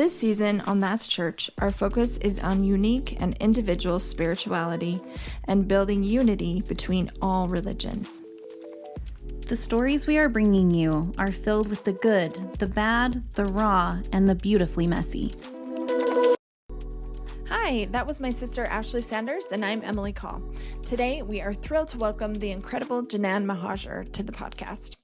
This season on That's Church, our focus is on unique and individual spirituality and building unity between all religions. The stories we are bringing you are filled with the good, the bad, the raw, and the beautifully messy. Hi, that was my sister Ashley Sanders, and I'm Emily Call. Today, we are thrilled to welcome the incredible Jenan Mohajir to the podcast.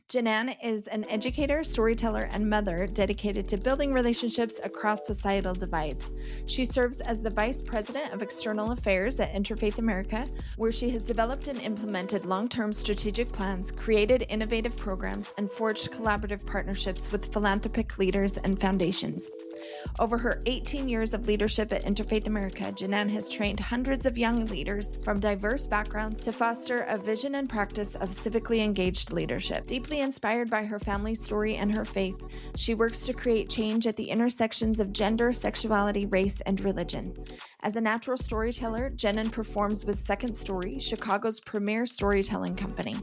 Jenan is an educator, storyteller, and mother dedicated to building relationships across societal divides. She serves as the Vice President of External Affairs at Interfaith America, where she has developed and implemented long-term strategic plans, created innovative programs, and forged collaborative partnerships with philanthropic leaders and foundations. Over her 18 years of leadership at Interfaith America, Jenan has trained hundreds of young leaders from diverse backgrounds to foster a vision and practice of civically engaged leadership. Deeply inspired by her family's story and her faith, she works to create change at the intersections of gender, sexuality, race, and religion. As a natural storyteller, Jenan performs with Second Story, Chicago's premier storytelling company.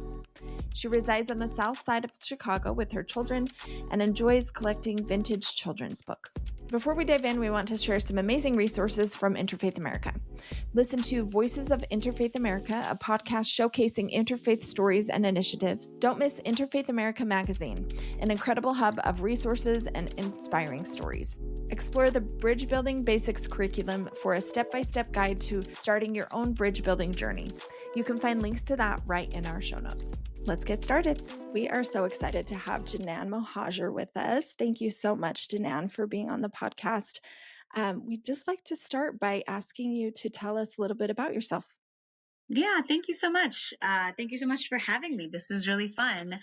She resides on the south side of Chicago with her children and enjoys collecting vintage children's books. Before we dive in, we want to share some amazing resources from Interfaith America. Listen to Voices of Interfaith America, a podcast showcasing interfaith stories and initiatives. Don't miss Interfaith America magazine, an incredible hub of resources and inspiring stories. Explore the Bridge Building Basics curriculum for a step-by-step guide to starting your own bridge building journey. You can find links to that right in our show notes. Let's get started. We are so excited to have Jenan Mohajir with us. Thank you so much, Jenan, for being on the podcast. We'd just like to start by asking you to tell us a little bit about yourself. Yeah, thank you so much. Thank you so much for having me. This is really fun.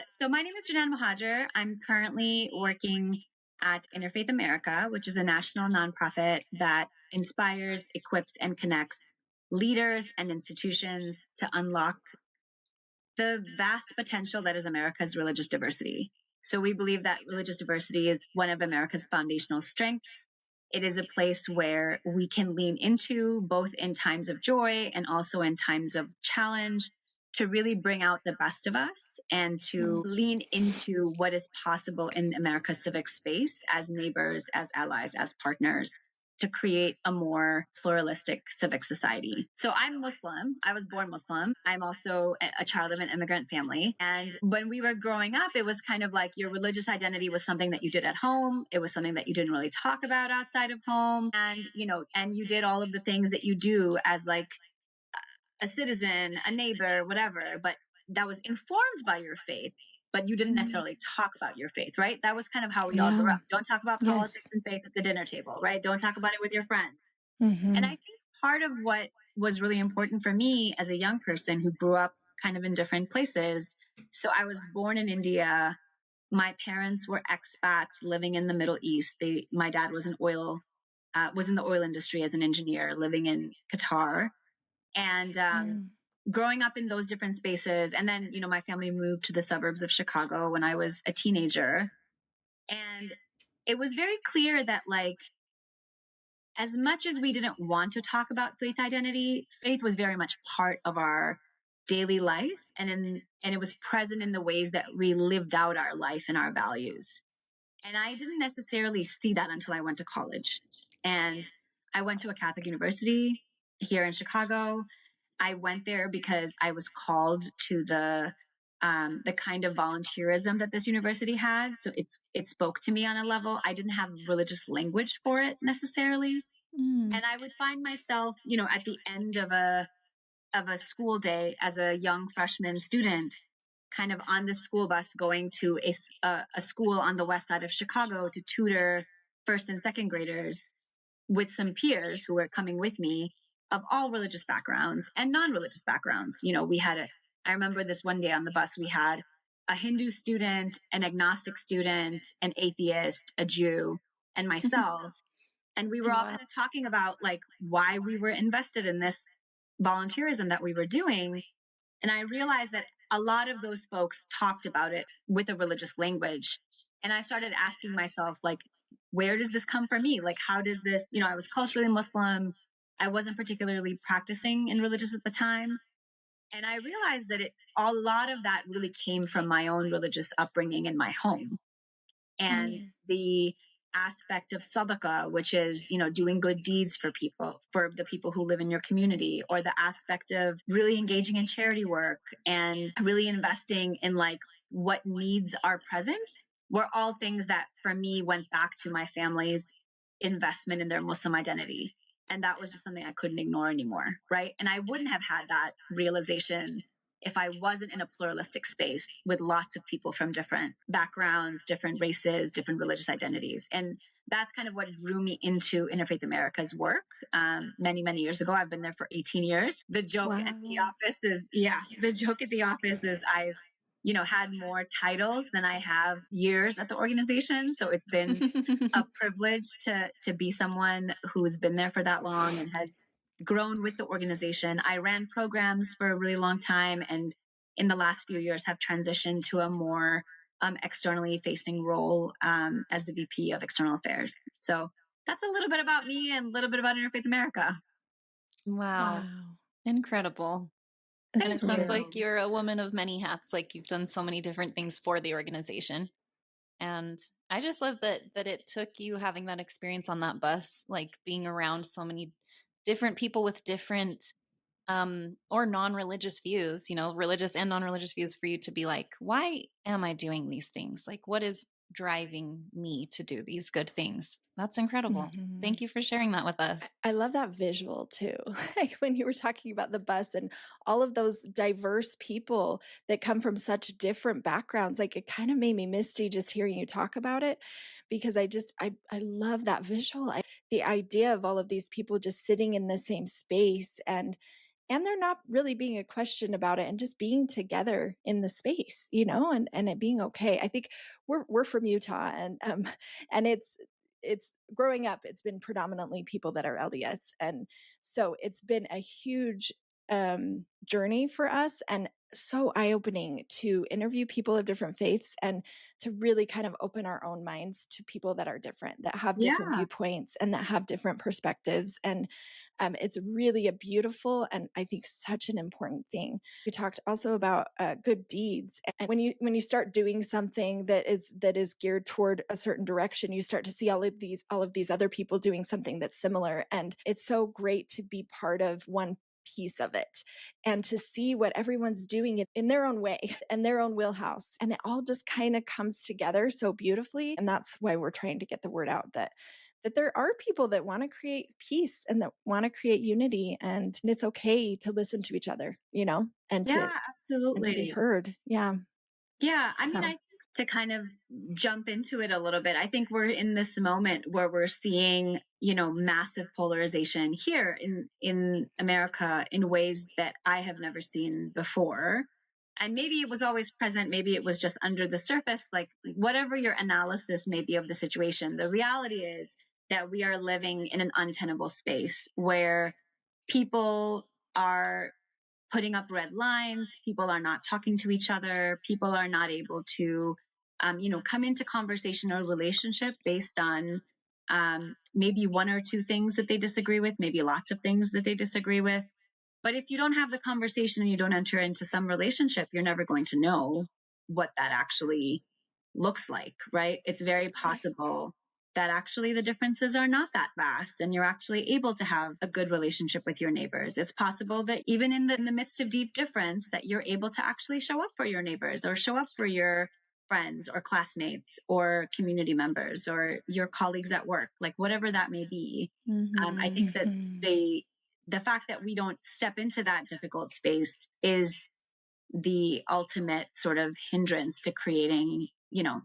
So my name is Jenan Mohajir. I'm currently working at Interfaith America, which is a national nonprofit that inspires, equips, and connects leaders and institutions to unlock the vast potential that is America's religious diversity. So we believe that religious diversity is one of America's foundational strengths. It is a place where we can lean into both in times of joy and also in times of challenge to really bring out the best of us and to lean into what is possible in America's civic space as neighbors, as allies, as partners, to create a more pluralistic civic society. So I'm Muslim. I was born Muslim. I'm also a child of an immigrant family. And when we were growing up, it was kind of like your religious identity was something that you did at home. It was something that you didn't really talk about outside of home. And, and you did all of the things that you do as like a citizen, a neighbor, whatever, but that was informed by your faith. But you didn't necessarily talk about your faith, right? That was kind of how we all grew up. Don't talk about politics and faith at the dinner table, right? Don't talk about it with your friends. And I think part of what was really important for me as a young person who grew up kind of in different places. So I was born in India. My parents were expats living in the Middle East. My dad was in the oil industry as an engineer living in Qatar. And growing up in those different spaces. And then, my family moved to the suburbs of Chicago when I was a teenager. And it was very clear that as much as we didn't want to talk about faith identity, faith was very much part of our daily life. And it was present in the ways that we lived out our life and our values. And I didn't necessarily see that until I went to college. And I went to a Catholic university here in Chicago. I went there because I was called to the kind of volunteerism that this university had. So it spoke to me on a level. I didn't have religious language for it necessarily. And I would find myself, at the end of a school day as a young freshman student, kind of on the school bus going to a school on the west side of Chicago to tutor first and second graders with some peers who were coming with me of all religious backgrounds and non-religious backgrounds. I remember this one day on the bus, we had a Hindu student, an agnostic student, an atheist, a Jew, and myself. And we were all kind of talking about why we were invested in this volunteerism that we were doing. And I realized that a lot of those folks talked about it with a religious language. And I started asking myself, where does this come from me? How does this, I was culturally Muslim. I wasn't particularly practicing in religious at the time. And I realized that a lot of that really came from my own religious upbringing in my home. And the aspect of sadaqah, which is, doing good deeds for the people who live in your community, or the aspect of really engaging in charity work and really investing in like what needs are present, were all things that for me went back to my family's investment in their Muslim identity. And that was just something I couldn't ignore anymore. Right. And I wouldn't have had that realization if I wasn't in a pluralistic space with lots of people from different backgrounds, different races, different religious identities. And that's kind of what drew me into Interfaith America's work many, many years ago. I've been there for 18 years. The joke at the office is, I've had more titles than I have years at the organization. So it's been a privilege to be someone who's been there for that long and has grown with the organization. I ran programs for a really long time, and in the last few years have transitioned to a more externally facing role as the VP of External Affairs. So that's a little bit about me and a little bit about Interfaith America. Wow. Incredible. That's and it sounds like you're a woman of many hats. Like you've done so many different things for the organization. And I just love that it took you having that experience on that bus, like being around so many different people with different or non-religious views, religious and non-religious views, for you to be like, why am I doing these things? Like, what is driving me to do these good things? That's incredible. Mm-hmm. Thank you for sharing that with us. I love that visual too. Like when you were talking about the bus and all of those diverse people that come from such different backgrounds, like it kind of made me misty just hearing you talk about it, because I love that visual. The idea of all of these people just sitting in the same space and they're not really being a question about it and just being together in the space, and it being okay. I think we're from Utah, and it's growing up, it's been predominantly people that are LDS. And so it's been a huge journey for us, and so eye-opening to interview people of different faiths and to really kind of open our own minds to people that are different, that have different viewpoints and that have different perspectives. And it's really a beautiful and I think such an important thing. We talked also about good deeds, and when you start doing something that is geared toward a certain direction, you start to see all of these other people doing something that's similar, and it's so great to be part of one piece of it and to see what everyone's doing in their own way and their own wheelhouse, and it all just kind of comes together so beautifully. And that's why we're trying to get the word out that there are people that want to create peace and that want to create unity, and it's okay to listen to each other, and absolutely, and to be heard. Yeah. I mean, I think to kind of jump into it a little bit, I think we're in this moment where we're seeing, massive polarization here in America in ways that I have never seen before. And maybe it was always present, maybe it was just under the surface, like whatever your analysis may be of the situation. The reality is that we are living in an untenable space where people are putting up red lines, people are not talking to each other, people are not able to, come into conversation or relationship based on maybe one or two things that they disagree with, maybe lots of things that they disagree with. But if you don't have the conversation and you don't enter into some relationship, you're never going to know what that actually looks like, right? It's very possible that actually the differences are not that vast and you're actually able to have a good relationship with your neighbors. It's possible that even in the midst of deep difference, that you're able to actually show up for your neighbors or show up for your friends or classmates or community members or your colleagues at work, like whatever that may be. I think that the fact that we don't step into that difficult space is the ultimate sort of hindrance to creating,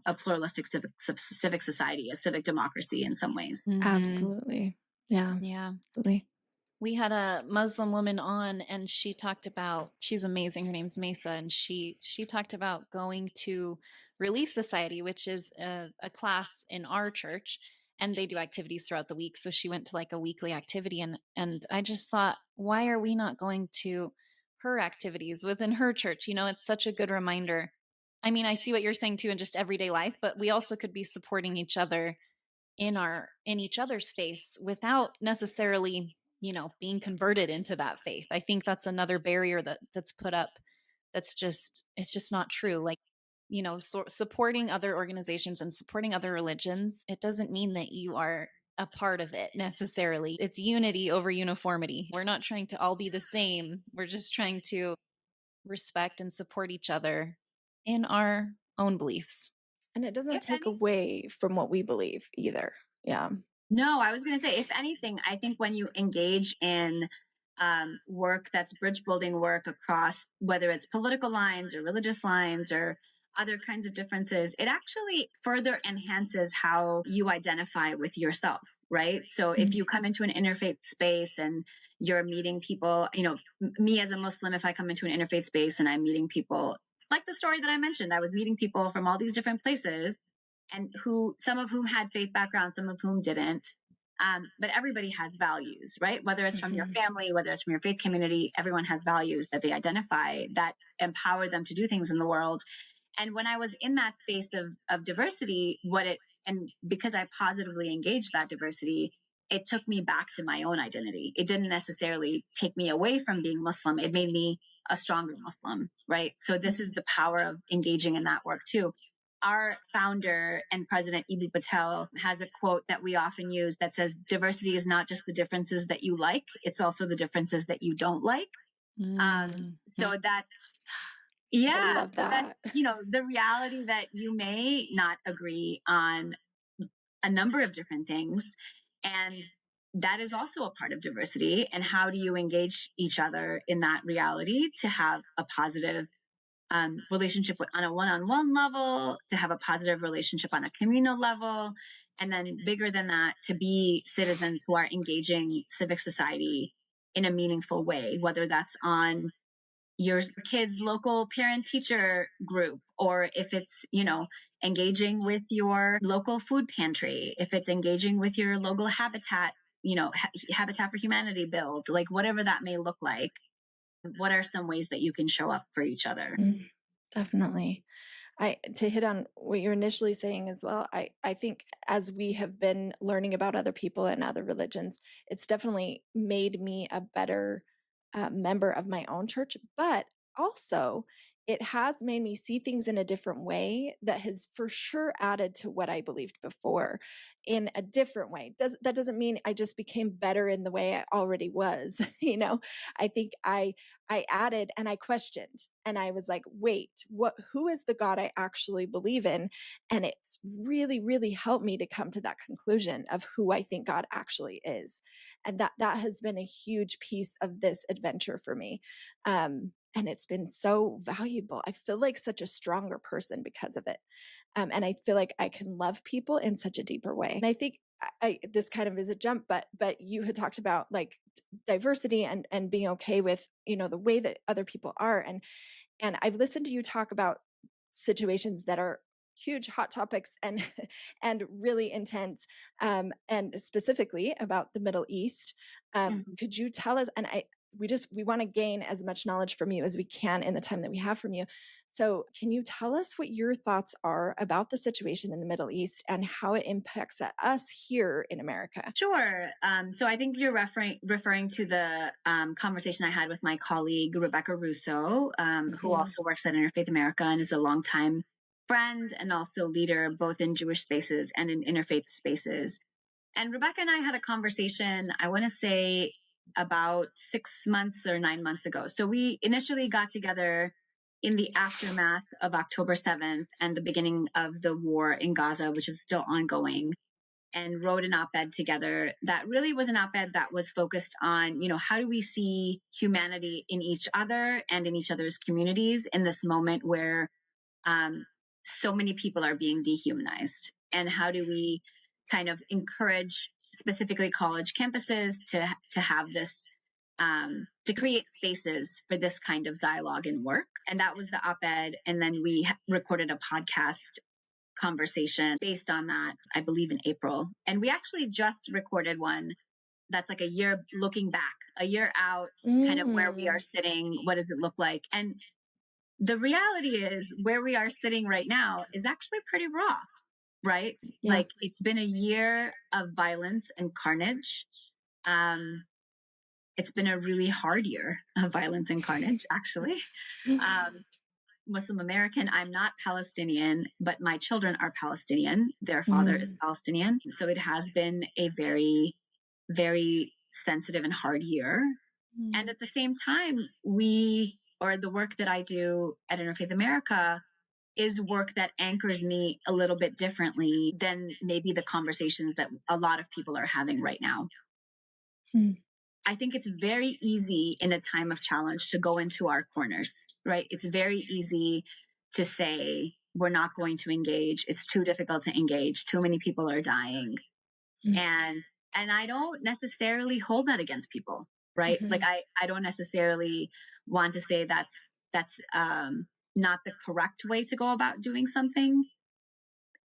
a pluralistic civic society, a civic democracy in some ways. Absolutely. Yeah. Absolutely. We had a Muslim woman on, and she talked about, she's amazing. Her name's Mesa. And she talked about going to Relief Society, which is a class in our church, and they do activities throughout the week. So she went to like a weekly activity, and I just thought, why are we not going to her activities within her church? It's such a good reminder. I mean, I see what you're saying too in just everyday life, but we also could be supporting each other in each other's faiths without necessarily, being converted into that faith. I think that's another barrier that's put up. It's just not true. Like, supporting other organizations and supporting other religions, it doesn't mean that you are a part of it necessarily. It's unity over uniformity. We're not trying to all be the same. We're just trying to respect and support each other in our own beliefs. And it doesn't take away from what we believe either. Yeah. No, I was going to say, if anything, I think when you engage in work that's bridge building work across, whether it's political lines or religious lines or other kinds of differences, it actually further enhances how you identify with yourself, right? So if you come into an interfaith space and you're meeting people, me as a Muslim, if I come into an interfaith space and I'm meeting people, like the story that I mentioned, I was meeting people from all these different places, and some of whom had faith backgrounds, some of whom didn't. But everybody has values, right? Whether it's from your family, whether it's from your faith community, everyone has values that they identify that empower them to do things in the world. And when I was in that space of diversity, and because I positively engaged that diversity, it took me back to my own identity. It didn't necessarily take me away from being Muslim. It made me a stronger Muslim, right? So this is the power of engaging in that work too. Our founder and president, Ibn Patel, has a quote that we often use that says, diversity is not just the differences that you like, it's also the differences that you don't like. So that's, I love that. the reality that you may not agree on a number of different things. And that is also a part of diversity. And how do you engage each other in that reality to have a positive relationship on a one-on-one level, to have a positive relationship on a communal level, and then bigger than that, to be citizens who are engaging civic society in a meaningful way, whether that's on your kids' local parent-teacher group, or if it's, engaging with your local food pantry, if it's engaging with your local Habitat, Habitat for Humanity build, like whatever that may look like. What are some ways that you can show up for each other? Definitely. To hit on what you're initially saying as well, I think as we have been learning about other people and other religions, it's definitely made me a better member of my own church, but also it has made me see things in a different way that has for sure added to what I believed before in a different way. That doesn't mean I just became better in the way I already was. I think I added and I questioned and I was like, wait, who is the God I actually believe in? And it's really, really helped me to come to that conclusion of who I think God actually is. And that has been a huge piece of this adventure for me. And it's been so valuable. I feel like such a stronger person because of it. And I feel like I can love people in such a deeper way. And I think this kind of is a jump, but you had talked about like diversity and being okay with, the way that other people are. And I've listened to you talk about situations that are huge hot topics and and really intense, and specifically about the Middle East. Could you tell us, and we want to gain as much knowledge from you as we can in the time that we have from you. So can you tell us what your thoughts are about the situation in the Middle East and how it impacts us here in America? Sure. So I think you're referring to the conversation I had with my colleague, Rebecca Russo, who also works at Interfaith America and is a longtime friend and also leader both in Jewish spaces and in interfaith spaces. And Rebecca and I had a conversation, I want to say about 6 months or 9 months ago. So we initially got together in the aftermath of October 7th and the beginning of the war in Gaza, which is still ongoing, and wrote an op-ed together that really was an op-ed that was focused on, how do we see humanity in each other and in each other's communities in this moment where so many people are being dehumanized, and how do we kind of encourage specifically college campuses to have this, to create spaces for this kind of dialogue and work. And that was the op-ed. And then we recorded a podcast conversation based on that, I believe in April. And we actually just recorded one that's like a year looking back, a year out, kind of where we are sitting, what does it look like? And the reality is where we are sitting right now is actually pretty raw, right? Yeah. Like it's been a year of violence and carnage. It's been a really hard year of violence and carnage, actually. Muslim American. I'm not Palestinian, but my children are Palestinian. Their father is Palestinian. So it has been a very, very sensitive and hard year. And at the same time, the work that I do at Interfaith America is work that anchors me a little bit differently than maybe the conversations that a lot of people are having right now. I think it's very easy in a time of challenge to go into our corners, right? It's very easy to say, we're not going to engage. It's too difficult to engage. Too many people are dying. And I don't necessarily hold that against people, right? Like I don't necessarily want to say that's not the correct way to go about doing something.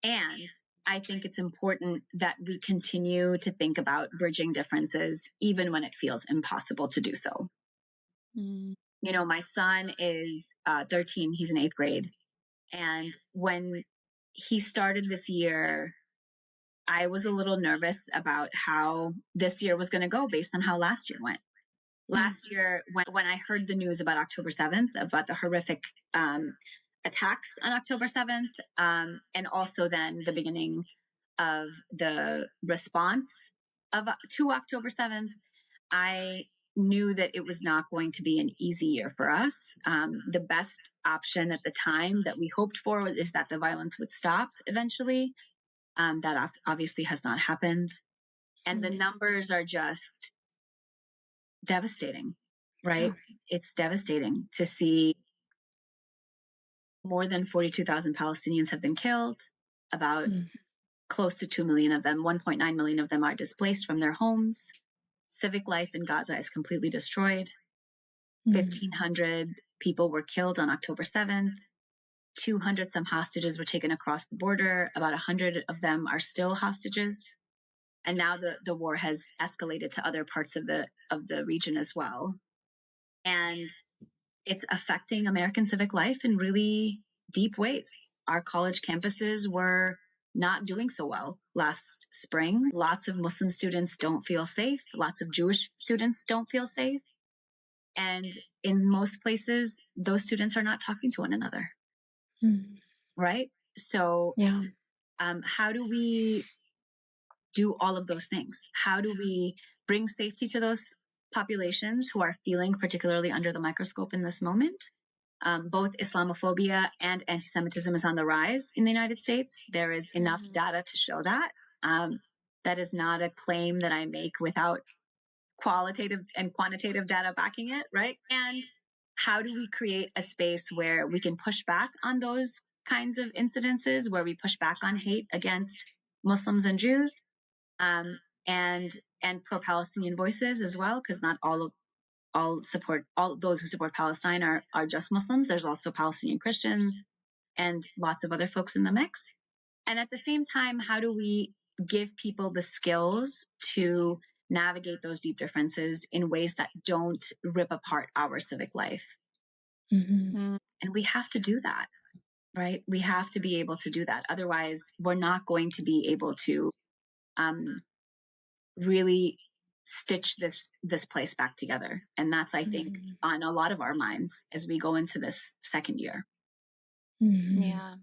And I think it's important that we continue to think about bridging differences, even when it feels impossible to do so. You know, my son is 13. He's in 8th grade. And when he started this year, I was a little nervous about how this year was going to go based on how last year went. Last year, when I heard the news about October 7th, about the horrific attacks on October 7th, and also then the beginning of the response to October 7th, I knew that it was not going to be an easy year for us. The best option at the time that we hoped for is that the violence would stop eventually. That obviously has not happened. And the numbers are just devastating, right? It's devastating to see more than 42,000 Palestinians have been killed. About close to 2 million of them, 1.9 million of them are displaced from their homes. Civic life in Gaza is completely destroyed. 1,500 people were killed on October 7th. 200 some hostages were taken across the border. About 100 of them are still hostages. And now the war has escalated to other parts of the region as well. And it's affecting American civic life in really deep ways. Our college campuses were not doing so well last spring. Lots of Muslim students don't feel safe. Lots of Jewish students don't feel safe. And in most places, those students are not talking to one another. Right? So how do we do all of those things? How do we bring safety to those populations who are feeling particularly under the microscope in this moment? Both Islamophobia and anti-Semitism is on the rise in the United States. There is enough data to show that. That is not a claim that I make without qualitative and quantitative data backing it, right? And how do we create a space where we can push back on those kinds of incidences, where we push back on hate against Muslims and Jews, and pro-Palestinian voices as well, because not all those who support Palestine are just Muslims. There's also Palestinian Christians and lots of other folks in the mix. And at the same time, how do we give people the skills to navigate those deep differences in ways that don't rip apart our civic life? And we have to do that, right? We have to be able to do that. Otherwise, we're not going to be able to really stitch this place back together. And that's, I think, on a lot of our minds as we go into this second year. Yeah.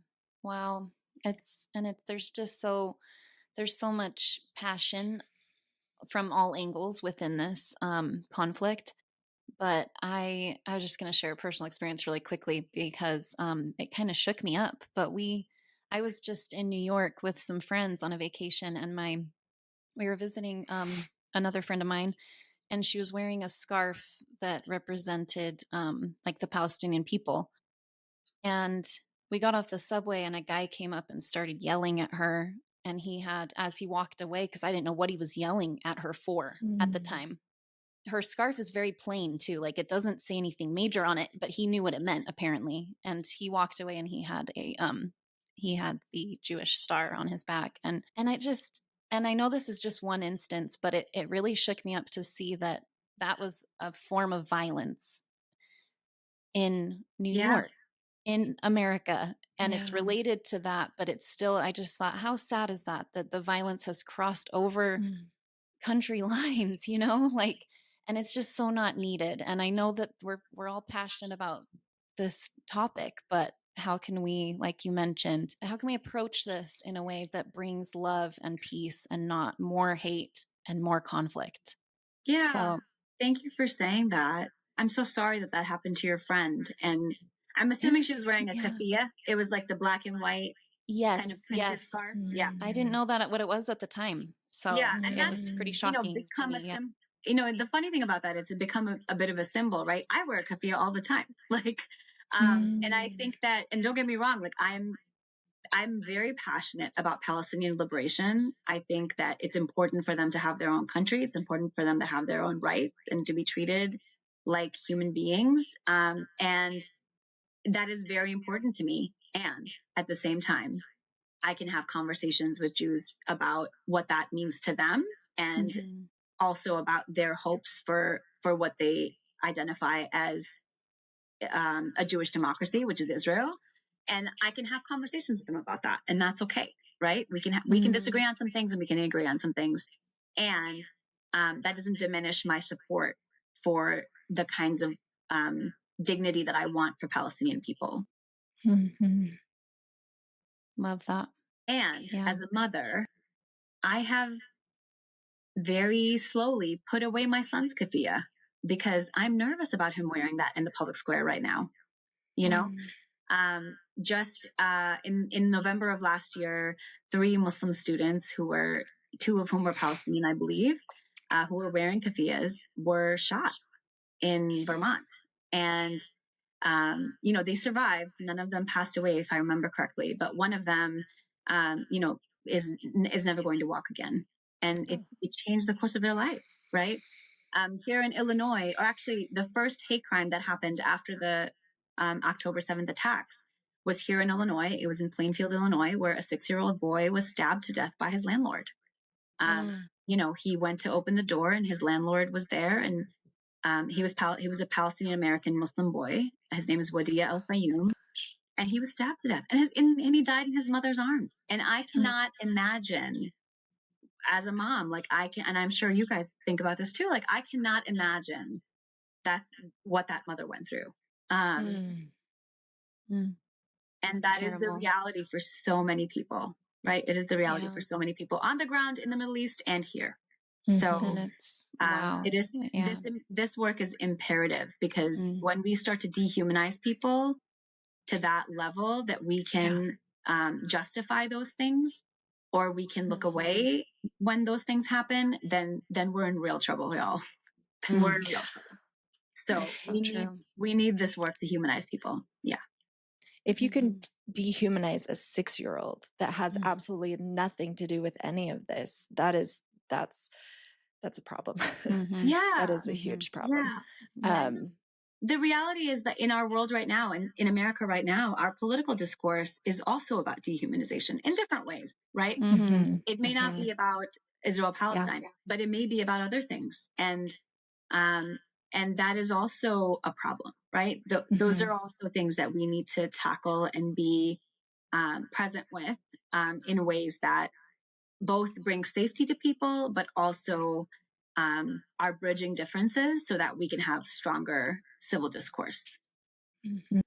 Wow. There's so much passion from all angles within this conflict. But I was just going to share a personal experience really quickly because it kind of shook me up. But I was just in New York with some friends on a vacation, and we were visiting another friend of mine, and she was wearing a scarf that represented like the Palestinian people. And we got off the subway, and a guy came up and started yelling at her. And he had, as he walked away, because I didn't know what he was yelling at her for at the time. Her scarf is very plain too. Like, it doesn't say anything major on it, but he knew what it meant apparently. And he walked away, and he had the Jewish star on his back. And I know this is just one instance, but it really shook me up to see that was a form of violence in New York, in America. And it's related to that, but it's still, I just thought, how sad is that the violence has crossed over country lines, like, and it's just so not needed. And I know that we're all passionate about this topic, but how can we, like you mentioned, how can we approach this in a way that brings love and peace and not more hate and more conflict? Yeah. So thank you for saying that. I'm so sorry that that happened to your friend. And I'm assuming she was wearing a keffiyeh. It was like the black and white kind of printed scarf. Yeah. I didn't know that what it was at the time. So Yeah, and it was pretty shocking to become me. the funny thing about that is it become a bit of a symbol, right? I wear a keffiyeh all the time. Like, and I think that, and don't get me wrong, like I'm very passionate about Palestinian liberation. I think that it's important for them to have their own country. It's important for them to have their own rights and to be treated like human beings. And that is very important to me. And at the same time, I can have conversations with Jews about what that means to them, and also about their hopes for what they identify as a Jewish democracy, which is Israel. And I can have conversations with them about that, and that's okay, right? We can disagree on some things, and we can agree on some things, and that doesn't diminish my support for the kinds of dignity that I want for Palestinian people. Love that. And as a mother, I have very slowly put away my son's keffiyeh because I'm nervous about him wearing that in the public square right now. You know, just in November of last year, 3 Muslim students two of whom were Palestinian, I believe, who were wearing keffiyehs were shot in Vermont. And they survived. None of them passed away, if I remember correctly. But one of them, is never going to walk again, and it changed the course of their life. Right here in Illinois, or actually, the first hate crime that happened after the October 7th attacks was here in Illinois. It was in Plainfield, Illinois, where a 6-year-old boy was stabbed to death by his landlord. He went to open the door, and his landlord was there, and he was a Palestinian American Muslim boy. His name is Wadia El Fayoum, and he was stabbed to death, and he died in his mother's arms. And I cannot imagine, as a mom, like and I'm sure you guys think about this too. Like, I cannot imagine that's what that mother went through. And that is the reality for so many people, right? It is the reality for so many people on the ground in the Middle East and here. So and it's wow. It is this work is imperative, because when we start to dehumanize people to that level that we can justify those things, or we can look away when those things happen, then we're in real trouble, y'all. Then we're in real trouble. So we need this work to humanize people. Yeah. If you can dehumanize a 6-year-old that has absolutely nothing to do with any of this, that's a problem. Yeah. That is a huge problem. Yeah. The reality is that in our world right now, and in America right now, our political discourse is also about dehumanization in different ways, right? It may not be about Israel-Palestine, but it may be about other things. And that is also a problem, right? Those are also things that we need to tackle and be present with in ways that both bring safety to people, but also are bridging differences so that we can have stronger civil discourse.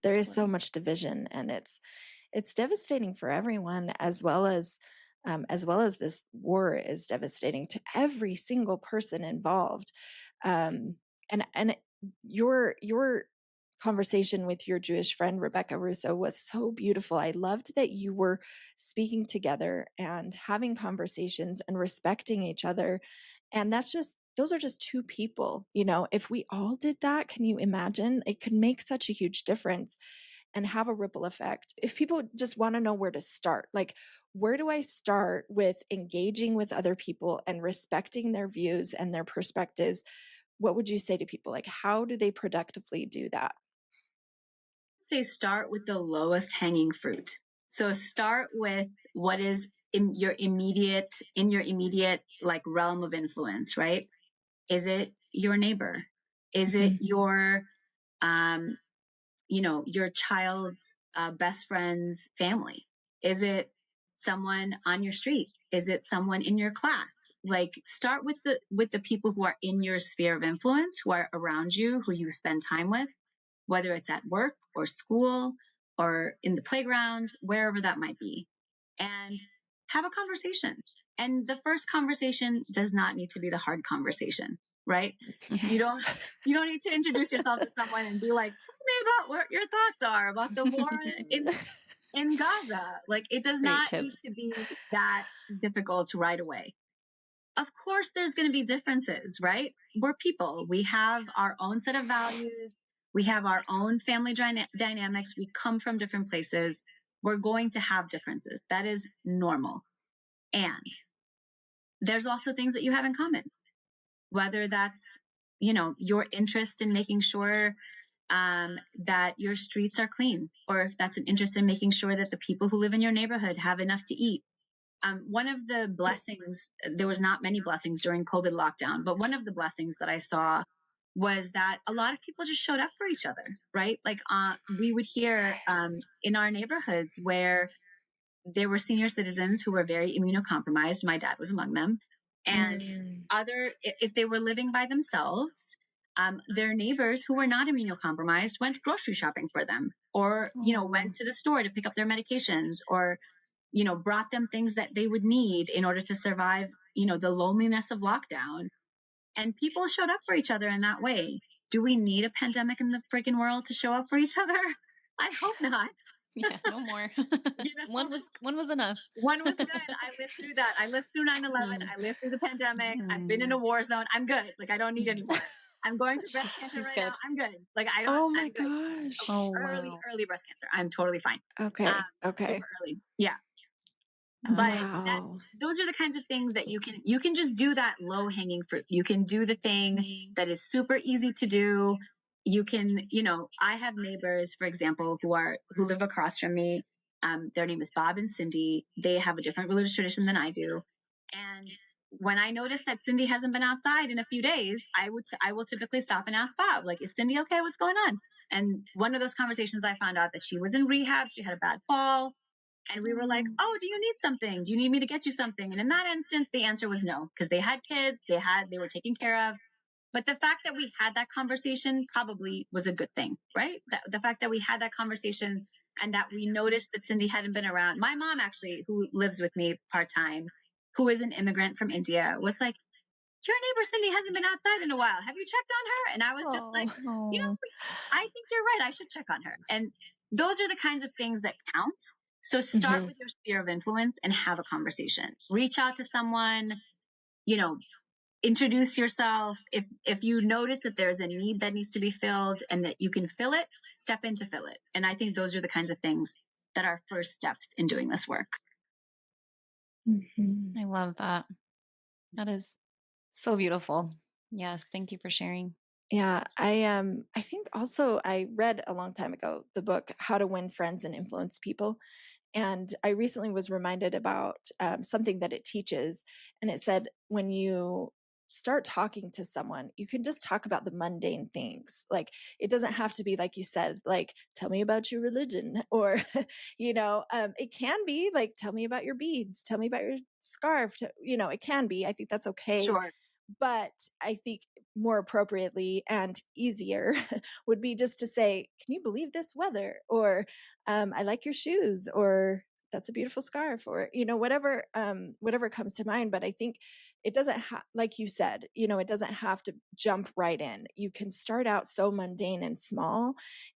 There is so much division, and it's devastating for everyone, as well as this war is devastating to every single person involved. And your conversation with your Jewish friend Rebecca Russo was so beautiful. I loved that you were speaking together and having conversations and respecting each other. And those are just 2 people. If we all did that, can you imagine? It could make such a huge difference and have a ripple effect. If people just want to know where to start, like, where do I start with engaging with other people and respecting their views and their perspectives? What would you say to people? Like, how do they productively do that? Say start with the lowest hanging fruit. So start with what is in your immediate like realm of influence, right? Is it your neighbor? Is it your your child's best friend's family? Is it someone on your street? Is it someone in your class? Like, start with the people who are in your sphere of influence, who are around you, who you spend time with, whether it's at work or school or in the playground, wherever that might be, and have a conversation. And the first conversation does not need to be the hard conversation, right? You don't Yes. you don't need to introduce yourself to someone and be like, tell me about what your thoughts are about the war in Gaza. Like, it That's a does great not tip. need to be that difficult right away. Of course, there's going to be differences, right? We're people. We have our own set of values. We have our own family dynamics. We come from different places. We're going to have differences. That is normal. And there's also things that you have in common, whether that's, your interest in making sure that your streets are clean, or if that's an interest in making sure that the people who live in your neighborhood have enough to eat. One of the blessings, there was not many blessings during COVID lockdown, but one of the blessings that I saw was that a lot of people just showed up for each other, right? Like, we would hear Yes. in our neighborhoods where there were senior citizens who were very immunocompromised. My dad was among them. And if they were living by themselves, their neighbors who were not immunocompromised went grocery shopping for them, or, went to the store to pick up their medications, or, brought them things that they would need in order to survive, the loneliness of lockdown. And people showed up for each other in that way. Do we need a pandemic in the freaking world to show up for each other? I hope not. Yeah, no more. One was enough. One was good. I lived through that. I lived through 9/11. I lived through the pandemic. I've been in a war zone. I'm good. Like, I don't need any more. I'm going through breast cancer right now. Good. I'm good. Like, Oh my I'm good. gosh. Oh, Early breast cancer. I'm totally fine. Okay. Super early. Yeah. wow. But Wow. those are the kinds of things that you can just do, that low hanging fruit. You can do the thing that is super easy to do. You can, I have neighbors, for example, who live across from me. Their name is Bob and Cindy. They have a different religious tradition than I do. And when I notice that Cindy hasn't been outside in a few days, I will typically stop and ask Bob, like, is Cindy okay? What's going on? And one of those conversations, I found out that she was in rehab. She had a bad fall. And we were like, oh, do you need something? Do you need me to get you something? And in that instance, the answer was no, because they had kids, they were taken care of. But the fact that we had that conversation probably was a good thing, right? The fact that we had that conversation and that we noticed that Cindy hadn't been around. My mom, actually, who lives with me part-time, who is an immigrant from India, was like, your neighbor Cindy hasn't been outside in a while. Have you checked on her? And I was just like, I think you're right. I should check on her. And those are the kinds of things that count. So start with your sphere of influence and have a conversation. Reach out to someone, introduce yourself. If you notice that there's a need that needs to be filled and that you can fill it, step in to fill it. And I think those are the kinds of things that are first steps in doing this work. I love that. That is so beautiful. Yes, thank you for sharing. Yeah, I think also I read a long time ago the book How to Win Friends and Influence People. And I recently was reminded about something that it teaches. And it said, when you start talking to someone, you can just talk about the mundane things. Like, it doesn't have to be, like you said, like, tell me about your religion, or, it can be like, tell me about your beads, tell me about your scarf. It can be, I think that's okay. Sure. But I think more appropriately and easier would be just to say, can you believe this weather? Or I like your shoes, or that's a beautiful scarf, or, whatever comes to mind. But I think it doesn't like you said, it doesn't have to jump right in. You can start out so mundane and small,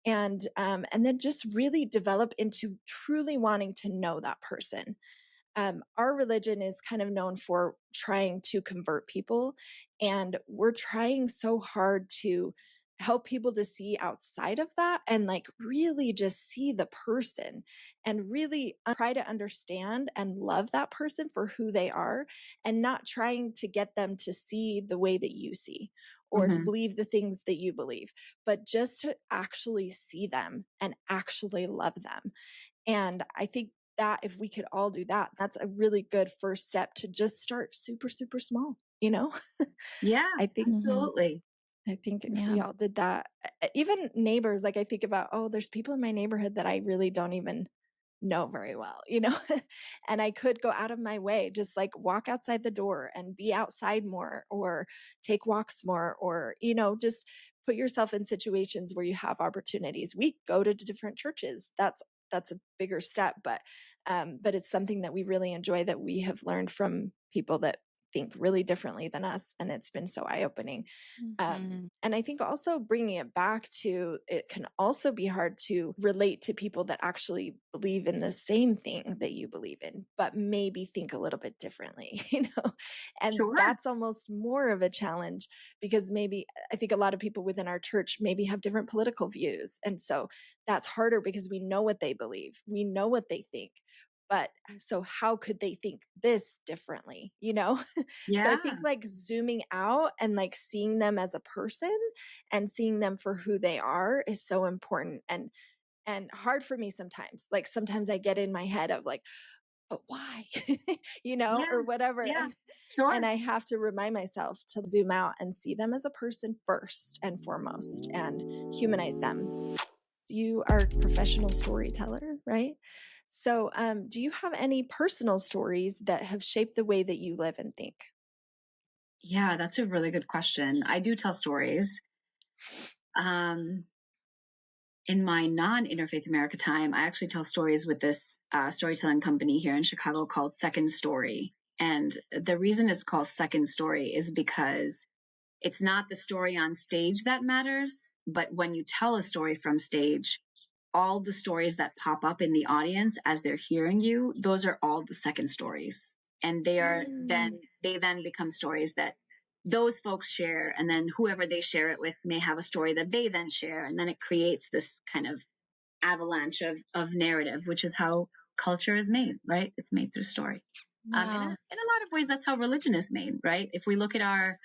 and then just really develop into truly wanting to know that person. Our religion is kind of known for trying to convert people, and we're trying so hard to help people to see outside of that and like really just see the person and really try to understand and love that person for who they are, and not trying to get them to see the way that you see or to believe the things that you believe, but just to actually see them and actually love them. And I think that if we could all do that, that's a really good first step to just start super, super small, Yeah, I think absolutely. I think if we all did that, even neighbors, like I think about, oh, there's people in my neighborhood that I really don't even know very well, you know, and I could go out of my way, just like walk outside the door and be outside more, or take walks more, or, you know, just put yourself in situations where you have opportunities. We go to different churches. That's a bigger step, but it's something that we really enjoy, that we have learned from people that think really differently than us. And it's been so eye-opening. And I think also bringing it back to, it can also be hard to relate to people that actually believe in the same thing that you believe in, but maybe think a little bit differently, you know, and Sure. that's almost more of a challenge, because maybe I think a lot of people within our church maybe have different political views. And so that's harder, because we know what they believe, we know what they think. But so how could they think this differently, you know? Yeah. So I think like zooming out and like seeing them as a person and seeing them for who they are is so important, and hard for me sometimes. Like sometimes I get in my head of like, but why? You know, Yeah. or whatever. Yeah. And Sure. I have to remind myself to zoom out and see them as a person first and foremost, and humanize them. You are a professional storyteller, right? So do you have any personal stories that have shaped the way that you live and think? Yeah, that's a really good question. I do tell stories. In my non-Interfaith America time, I actually tell stories with this storytelling company here in Chicago called Second Story. And the reason it's called Second Story is because it's not the story on stage that matters, but when you tell a story from stage, all the stories that pop up in the audience as they're hearing you, those are all the second stories. And they then become stories that those folks share, and then whoever they share it with may have a story that they then share, and then it creates this kind of avalanche of narrative, which is how culture is made, right? It's made through story. Wow. In a lot of ways, that's how religion is made, right? If we look at our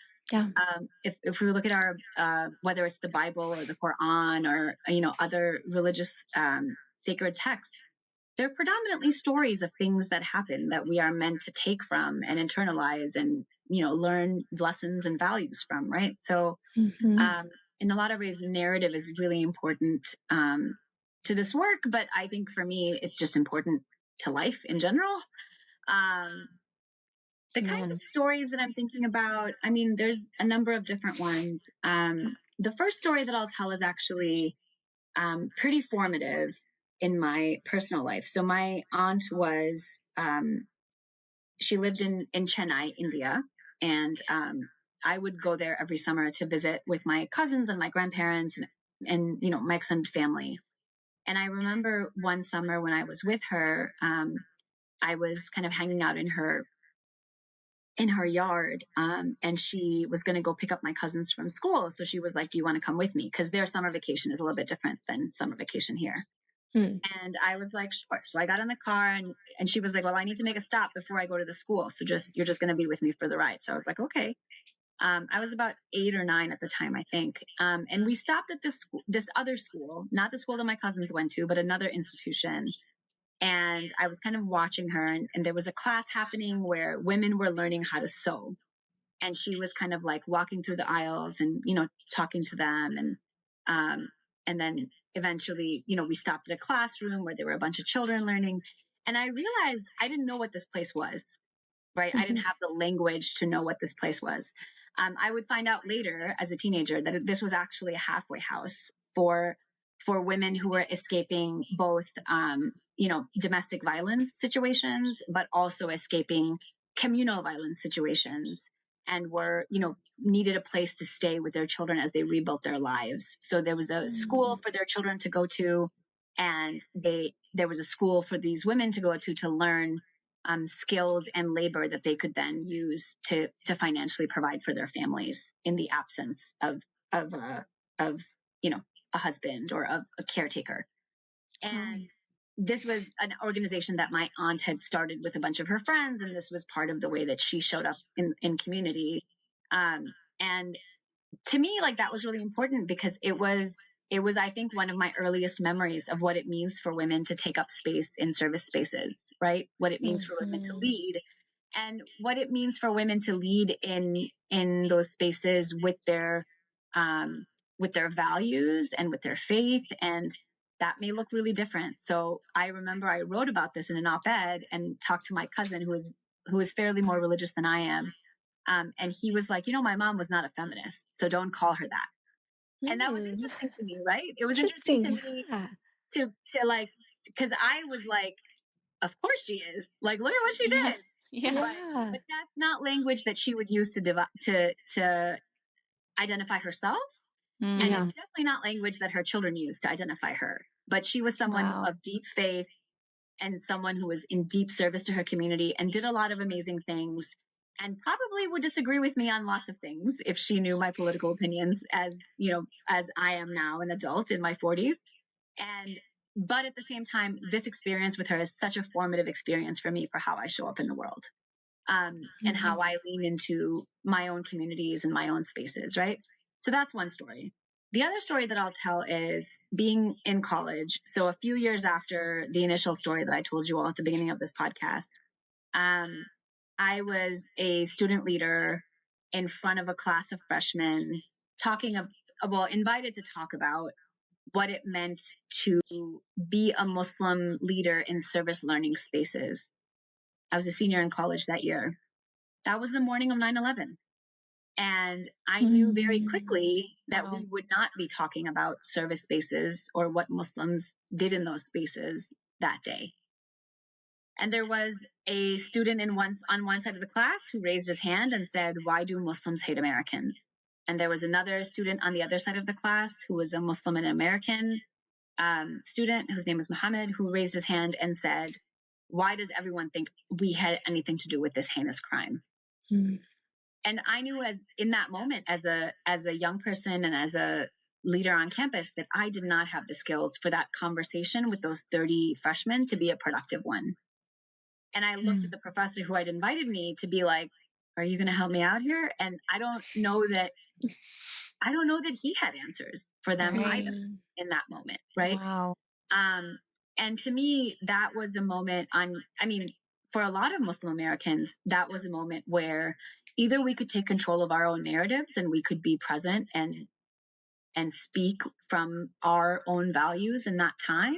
if we look at our whether it's the Bible or the Quran or other religious sacred texts, they're predominantly stories of things that happen that we are meant to take from and internalize and learn lessons and values from, right? So in a lot of ways, narrative is really important to this work, but I think for me it's just important to life in general. The kinds of stories that I'm thinking about, I mean, there's a number of different ones. The first story that I'll tell is actually pretty formative in my personal life. So my aunt was, she lived in Chennai, India, and I would go there every summer to visit with my cousins and my grandparents and my extended family. And I remember one summer when I was with her, I was kind of hanging out in her yard, and she was going to go pick up my cousins from school. So she was like, do you want to come with me? Because their summer vacation is a little bit different than summer vacation here. And I was like, sure. So I got in the car, and she was like, well, I need to make a stop before I go to the school. So you're just going to be with me for the ride. So I was like, okay. I was about 8 or 9 at the time, I think. And we stopped at this other school, not the school that my cousins went to, but another institution. And I was kind of watching her, and there was a class happening where women were learning how to sew. And she was kind of like walking through the aisles and, talking to them. And then eventually, we stopped at a classroom where there were a bunch of children learning. And I realized I didn't know what this place was, right? I didn't have the language to know what this place was. I would find out later as a teenager that this was actually a halfway house for women who were escaping both, domestic violence situations, but also escaping communal violence situations, and were, needed a place to stay with their children as they rebuilt their lives. So there was a school for their children to go to, and there was a school for these women to go to learn skills and labor that they could then use to financially provide for their families in the absence of a husband or of a caretaker. And this was an organization that my aunt had started with a bunch of her friends, and this was part of the way that she showed up in community. And to me, like, that was really important because it was, I think, one of my earliest memories of what it means for women to take up space in service spaces, right? What it means for women to lead, and what it means for women to lead in those spaces with their values and with their faith, and that may look really different. So I remember I wrote about this in an op-ed and talked to my cousin who is fairly more religious than I am. And he was like, my mom was not a feminist, so don't call her that. And that was interesting to me, right? It was interesting to me to like, because I was like, of course she is. Like, look at what she did. Yeah. But that's not language that she would use to identify herself. And it's definitely not language that her children use to identify her. But she was someone of deep faith and someone who was in deep service to her community and did a lot of amazing things, and probably would disagree with me on lots of things if she knew my political opinions as I am now an adult in my 40s. But at the same time, this experience with her is such a formative experience for me for how I show up in the world, and how I lean into my own communities and my own spaces, right? So that's one story. The other story that I'll tell is being in college. So a few years after the initial story that I told you all at the beginning of this podcast, I was a student leader in front of a class of freshmen invited to talk about what it meant to be a Muslim leader in service learning spaces. I was a senior in college that year. That was the morning of 9/11. And I knew very quickly that we would not be talking about service spaces or what Muslims did in those spaces that day. And there was a student on one side of the class who raised his hand and said, "Why do Muslims hate Americans?" And there was another student on the other side of the class who was a Muslim and American student whose name was Muhammad, who raised his hand and said, "Why does everyone think we had anything to do with this heinous crime?" And I knew in that moment as a young person and as a leader on campus that I did not have the skills for that conversation with those 30 freshmen to be a productive one. And I looked at the professor who had invited me to be like, "Are you going to help me out here?" And I don't know that he had answers for them either in that moment. Right. Wow. And to me, that was a moment for a lot of Muslim Americans, that was a moment where either we could take control of our own narratives and we could be present and speak from our own values in that time,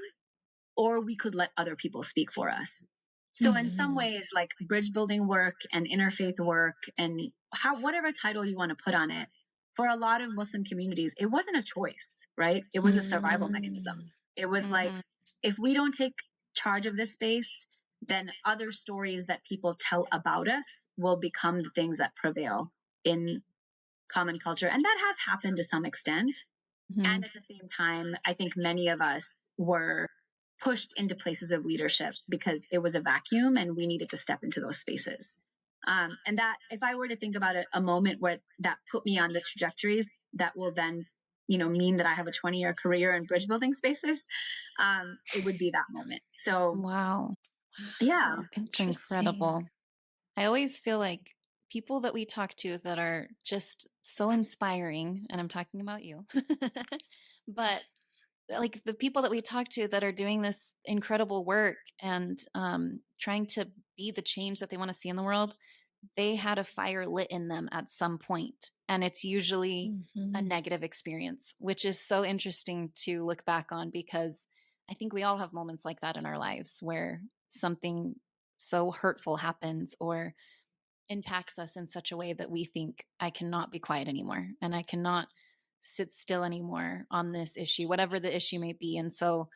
or we could let other people speak for us. So in some ways, like bridge building work and interfaith work and whatever title you want to put on it, for a lot of Muslim communities, it wasn't a choice, right? It was a survival mechanism. It was like, if we don't take charge of this space, then other stories that people tell about us will become the things that prevail in common culture. And that has happened to some extent. And at the same time, I think many of us were pushed into places of leadership because it was a vacuum and we needed to step into those spaces. And that, if I were to think about a moment where that put me on the trajectory that will then, mean that I have a 20-year career in bridge building spaces, it would be that moment. So, wow. Yeah. It's incredible. I always feel like people that we talk to that are just so inspiring, and I'm talking about you, but like the people that we talk to that are doing this incredible work and trying to be the change that they want to see in the world, they had a fire lit in them at some point, and it's usually a negative experience, which is so interesting to look back on, because I think we all have moments like that in our lives where something so hurtful happens or impacts us in such a way that we think, I cannot be quiet anymore and I cannot sit still anymore on this issue, whatever the issue may be. And so,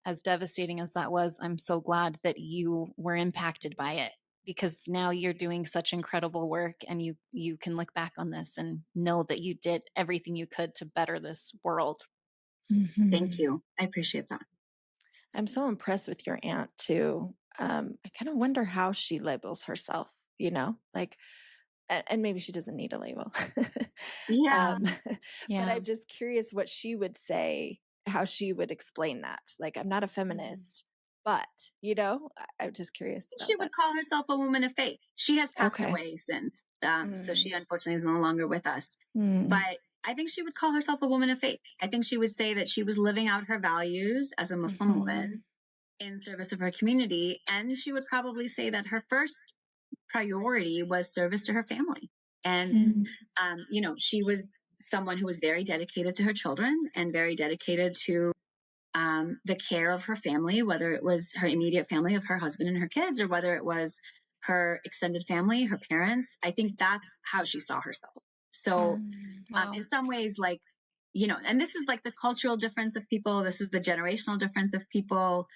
as devastating as that was, I'm so glad that you were impacted by it, because now you're doing such incredible work and you can look back on this and know that you did everything you could to better this world. Thank you. I appreciate that. I'm so impressed with your aunt too. I kind of wonder how she labels herself, like, and maybe she doesn't need a label. Yeah. But I'm just curious what she would say, how she would explain that. Like, I'm not a feminist, but, I'm just curious about She would that. call herself a woman of faith. She has passed away since, so she unfortunately is no longer with us. But I think she would call herself a woman of faith. I think she would say that she was living out her values as a Muslim woman in service of her community. And she would probably say that her first priority was service to her family. And, she was someone who was very dedicated to her children and very dedicated to the care of her family, whether it was her immediate family of her husband and her kids, or whether it was her extended family, her parents. I think that's how she saw herself. So Wow. in some ways, like, and this is like the cultural difference of people. This is the generational difference of people.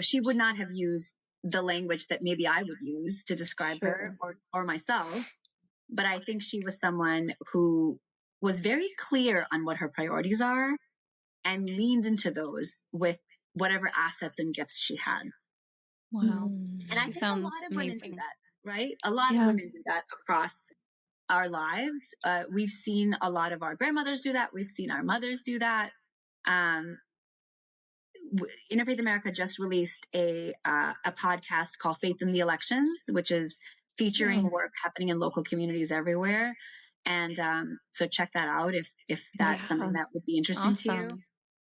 She would not have used the language that maybe I would use to describe her or myself. But I think she was someone who was very clear on what her priorities are and leaned into those with whatever assets and gifts she had. Wow. And I She think a sounds lot of women do amazing. that, right? A lot of women do that across our lives. We've seen a lot of our grandmothers do that. We've seen our mothers do that. Interfaith America just released a podcast called Faith in the Elections, which is featuring work happening in local communities everywhere. And so check that out if that's something that would be interesting to you.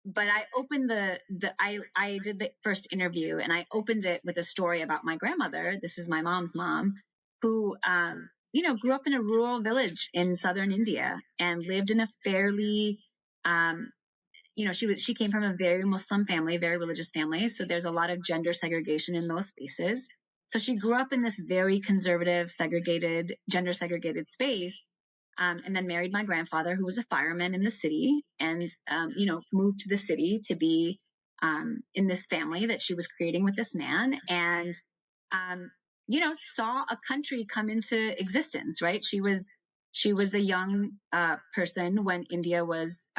But I opened I did the first interview, and I opened it with a story about my grandmother. This is my mom's mom, who grew up in a rural village in southern India and lived in a fairly she came from a very Muslim family, very religious family. So there's a lot of gender segregation in those spaces. So she grew up in this very conservative, gender segregated space. And then married my grandfather, who was a fireman in the city, and, moved to the city to be in this family that she was creating with this man. And, saw a country come into existence, right? She was a young person when India was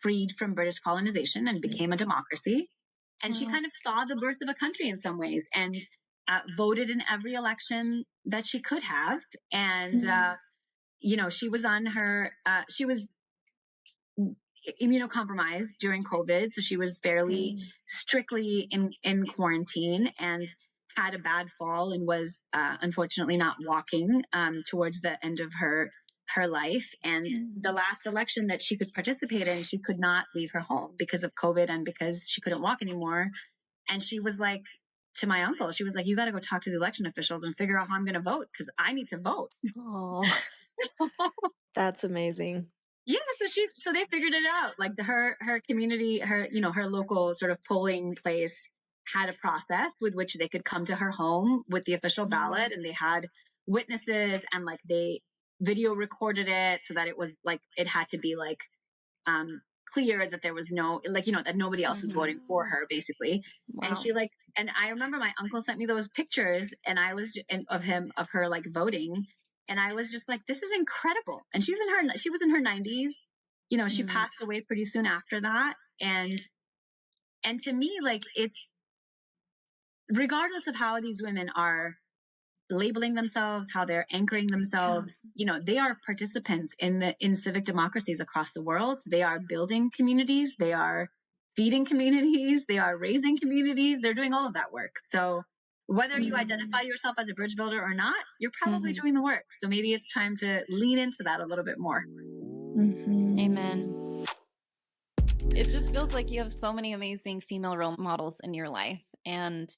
freed from British colonization and became a democracy. And she kind of saw the birth of a country in some ways, and voted in every election that she could have. And, she was she was immunocompromised during COVID. So she was fairly strictly in quarantine, and had a bad fall, and was unfortunately not walking towards the end of her life. And the last election that she could participate in, she could not leave her home because of COVID and because she couldn't walk anymore. And she was like, to my uncle, she was like, you got to go talk to the election officials and figure out how I'm going to vote, because I need to vote. Oh, that's amazing. Yeah, so they figured it out. Like her community, her local sort of polling place had a process with which they could come to her home with the official ballot, and they had witnesses, and like they video recorded it so that it was like it had to be like clear that there was no, like, that nobody else was voting for her, basically. Wow. And she and I remember my uncle sent me those pictures, and I was of her like voting. And I was just like, this is incredible. And she was in her 90s. She passed away pretty soon after that. And to me, like, it's regardless of how these women are labeling themselves, how they're anchoring themselves, they are participants in civic democracies across the world. They are building communities. They are feeding communities. They are raising communities. They're doing all of that work. So whether you identify yourself as a bridge builder or not, you're probably doing the work. So maybe it's time to lean into that a little bit more. Amen. It just feels like you have so many amazing female role models in your life. And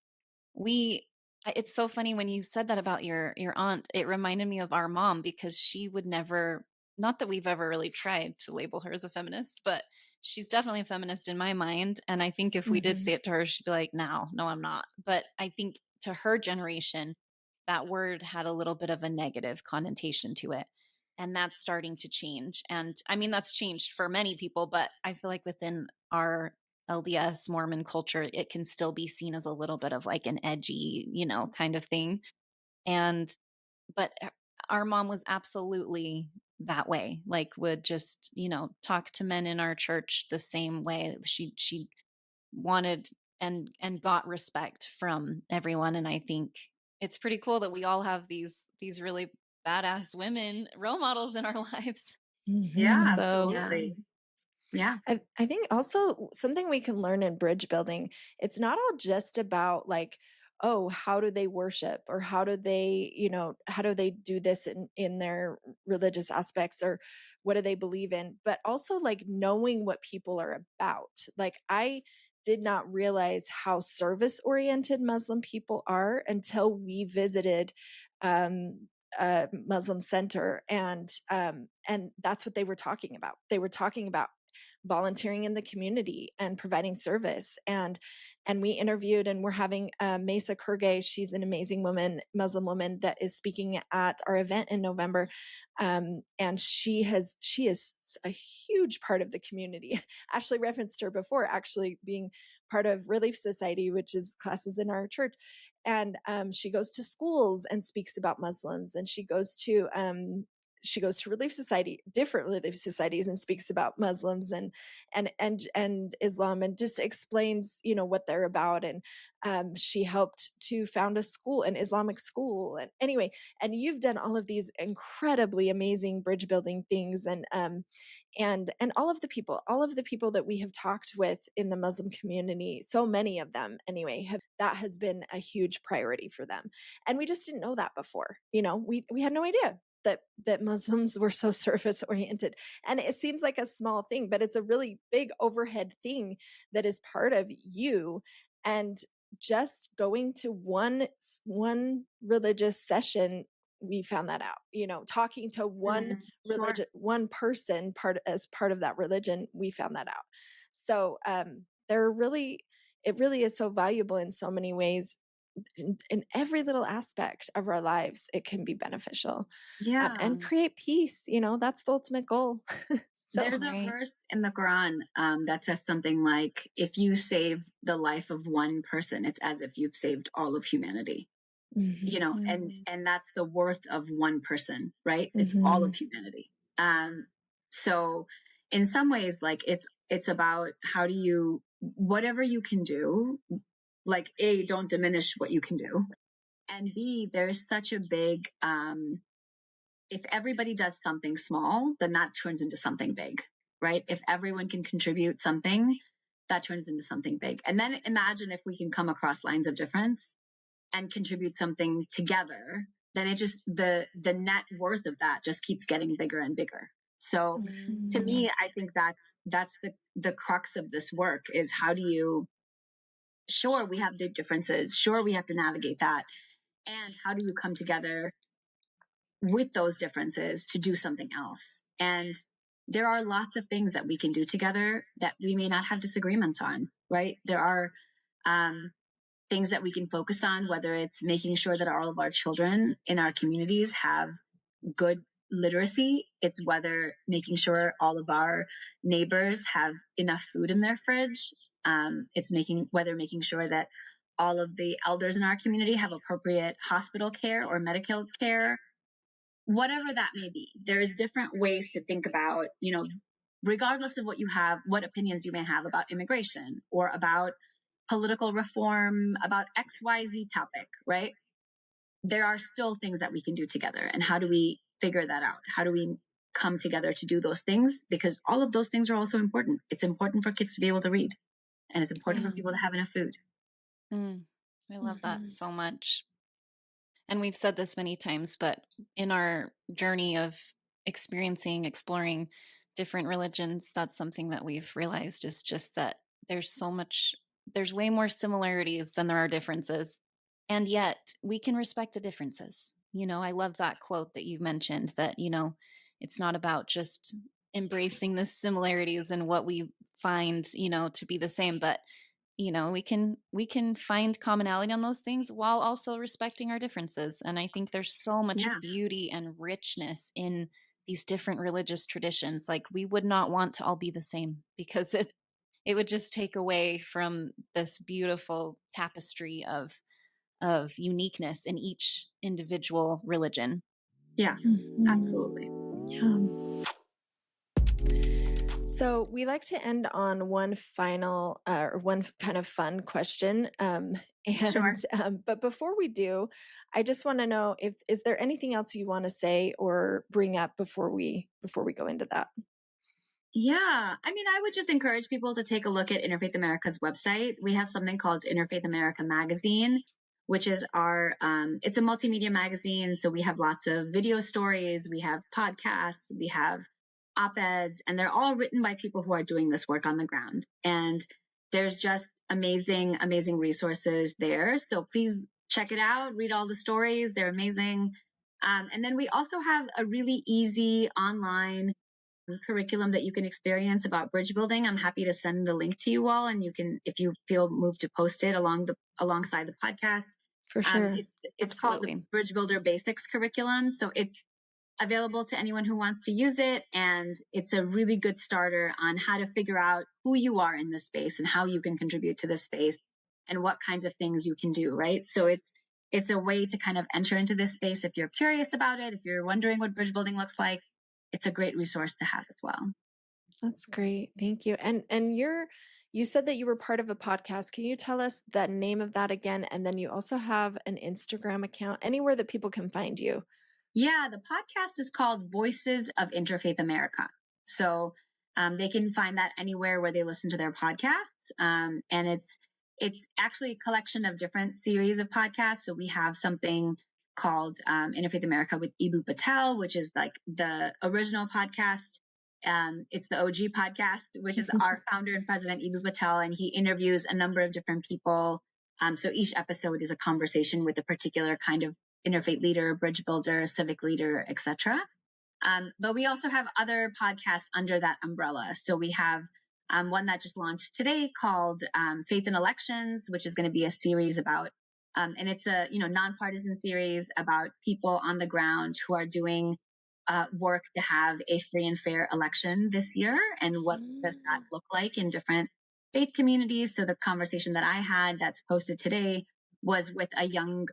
it's so funny when you said that about your aunt. It reminded me of our mom, because she would never, not that we've ever really tried to label her as a feminist, but she's definitely a feminist in my mind. And I think if we did say it to her, she'd be like, no, I'm not. But I think to her generation, that word had a little bit of a negative connotation to it. And that's starting to change. And I mean, that's changed for many people, but I feel like within our LDS Mormon culture, it can still be seen as a little bit of like an edgy, kind of thing. But our mom was absolutely that way, like would just, talk to men in our church the same way. She wanted and got respect from everyone. And I think it's pretty cool that we all have these really badass women role models in our lives. Yeah, absolutely. Yeah. I think also something we can learn in bridge building, it's not all just about like, oh, how do they worship, or how do they, how do they do this in their religious aspects, or what do they believe in, but also like knowing what people are about. Like I did not realize how service oriented Muslim people are until we visited a Muslim center, and that's what they were talking about. They were talking about volunteering in the community and providing service. And we interviewed, and we're having Mesa Kurgey. She's an amazing woman, Muslim woman, that is speaking at our event in November. And she is a huge part of the community. Ashley referenced her before, actually being part of Relief Society, which is classes in our church. And she goes to schools and speaks about Muslims, and she goes to Relief Society, different relief societies, and speaks about Muslims and Islam, and just explains, what they're about. And she helped to found a school, an Islamic school. And anyway, and you've done all of these incredibly amazing bridge building things, and all of the people that we have talked with in the Muslim community, so many of them anyway, that has been a huge priority for them. And we just didn't know that before. We had no idea that Muslims were so service oriented. And it seems like a small thing, but it's a really big overhead thing that is part of you. And just going to one religious session, we found that out. Talking to one religion, one person as part of that religion, we found that out. So it really is so valuable in so many ways. In every little aspect of our lives, it can be beneficial. And create peace. That's the ultimate goal. So, there's a verse in the Quran that says something like, if you save the life of one person, it's as if you've saved all of humanity. And that's the worth of one person, right? It's all of humanity. So in some ways, like it's about how do you, whatever you can do, like A, don't diminish what you can do. And B, there's such a big, if everybody does something small, then that turns into something big, right? If everyone can contribute something, that turns into something big. And then imagine if we can come across lines of difference and contribute something together, then it just, the net worth of that just keeps getting bigger and bigger. So to me, I think that's the crux of this work, is how do you, sure, we have big differences. Sure, we have to navigate that. And how do you come together with those differences to do something else? And there are lots of things that we can do together that we may not have disagreements on, right? There are things that we can focus on, whether it's making sure that all of our children in our communities have good literacy. It's whether making sure all of our neighbors have enough food in their fridge. It's making sure that all of the elders in our community have appropriate hospital care or medical care, whatever that may be. There's different ways to think about, regardless of what opinions you may have about immigration or about political reform, about XYZ topic, right? There are still things that we can do together. And how do we figure that out? How do we come together to do those things? Because all of those things are also important. It's important for kids to be able to read, and it's important for people to have enough food. I love that so much. And we've said this many times, but in our journey of exploring different religions, that's something that we've realized is just that there's way more similarities than there are differences. And yet we can respect the differences. I love that quote that you mentioned, that, it's not about just embracing the similarities and what we find, to be the same, but we can find commonality on those things while also respecting our differences. And I think there's so much beauty and richness in these different religious traditions. Like, we would not want to all be the same, because it would just take away from this beautiful tapestry of uniqueness in each individual religion. Yeah, absolutely. Yeah. So we like to end on one final or one kind of fun question. Sure. But before we do, I just want to know, is there anything else you want to say or bring up before we go into that? Yeah. I mean, I would just encourage people to take a look at Interfaith America's website. We have something called Interfaith America Magazine, which is it's a multimedia magazine. So we have lots of video stories, we have podcasts, we have op-eds, and they're all written by people who are doing this work on the ground. And there's just amazing, amazing resources there. So please check it out, read all the stories. They're amazing. And then we also have a really easy online curriculum that you can experience about bridge building. I'm happy to send the link to you all, and you can, if you feel moved, to post it alongside the podcast. For sure. It's called the Bridge Builder Basics curriculum. So it's available to anyone who wants to use it. And it's a really good starter on how to figure out who you are in this space and how you can contribute to this space and what kinds of things you can do, right? So it's a way to kind of enter into this space if you're curious about it, if you're wondering what bridge building looks like. It's a great resource to have as well. That's great. Thank you. And you said that you were part of a podcast. Can you tell us the name of that again? And then you also have an Instagram account, anywhere that people can find you. Yeah, the podcast is called Voices of Interfaith America. So they can find that anywhere where they listen to their podcasts. And it's actually a collection of different series of podcasts. So we have something called Interfaith America with Eboo Patel, which is like the original podcast. It's the OG podcast, which is our founder and president, Eboo Patel, and he interviews a number of different people. So each episode is a conversation with a particular kind of interfaith leader, bridge builder, civic leader, etc. But we also have other podcasts under that umbrella. So we have one that just launched today called Faith in Elections, which is going to be a series about, and it's a nonpartisan series about people on the ground who are doing work to have a free and fair election this year, and what does that look like in different faith communities. So the conversation that I had that's posted today was with a young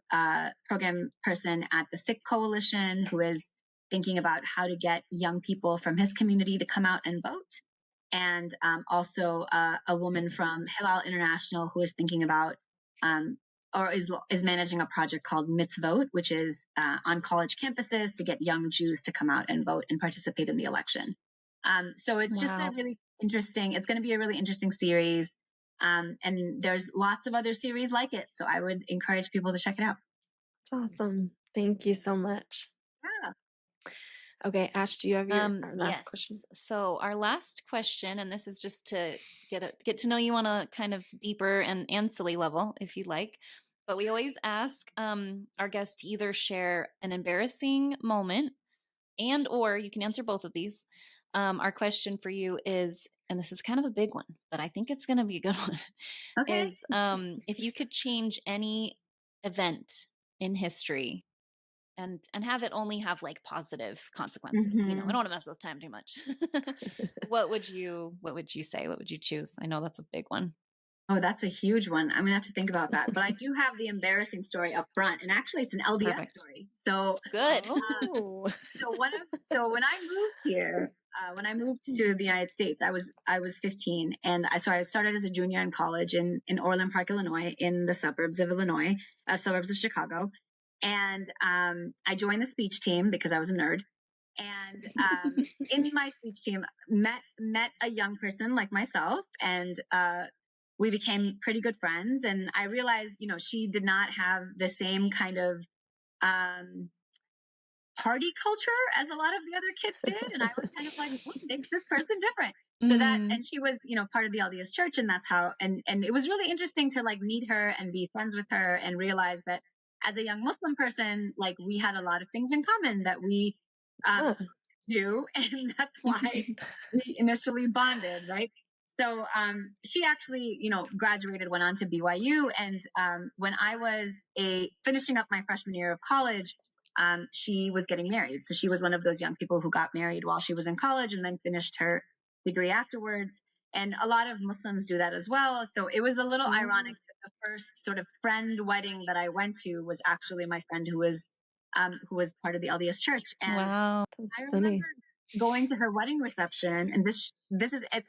program person at the Sikh Coalition who is thinking about how to get young people from his community to come out and vote. And also a woman from Hilal International who is thinking about or is managing a project called Mitzvot, which is on college campuses to get young Jews to come out and vote and participate in the election. So it's just a really interesting, it's going to be a really interesting series. And there's lots of other series like it. So I would encourage people to check it out. That's awesome. Thank you so much. Yeah. Okay, Ash, do you have your last question? So our last question, and this is just to get to know you on a kind of deeper and silly level, if you like. But we always ask our guests to either share an embarrassing moment, and or you can answer both of these. Our question for you is, and this is kind of a big one, but I think it's going to be a good one, okay. is if you could change any event in history and have it only have like positive consequences, I don't want to mess with time too much. What would you say? What would you choose? I know that's a big one. Oh, that's a huge one. I'm gonna have to think about that. But I do have the embarrassing story up front, and actually, it's an LDS story. So good. So when I moved here, when I moved to the United States, I was 15, and I started as a junior in college in Orland Park, Illinois, in the suburbs of Chicago, and I joined the speech team because I was a nerd. And in my speech team, met a young person like myself, and we became pretty good friends. And I realized, she did not have the same kind of party culture as a lot of the other kids did. And I was kind of like, what makes this person different? So and she was, part of the LDS church, and that's how, and it was really interesting to like meet her and be friends with her and realize that as a young Muslim person, like we had a lot of things in common that we do. And that's why we initially bonded, right? So she actually, graduated, went on to BYU. And when I was finishing up my freshman year of college, she was getting married. So she was one of those young people who got married while she was in college and then finished her degree afterwards. And a lot of Muslims do that as well. So it was a little ironic that the first sort of friend wedding that I went to was actually my friend who was part of the LDS church. And wow, I remember going to her wedding reception, and it's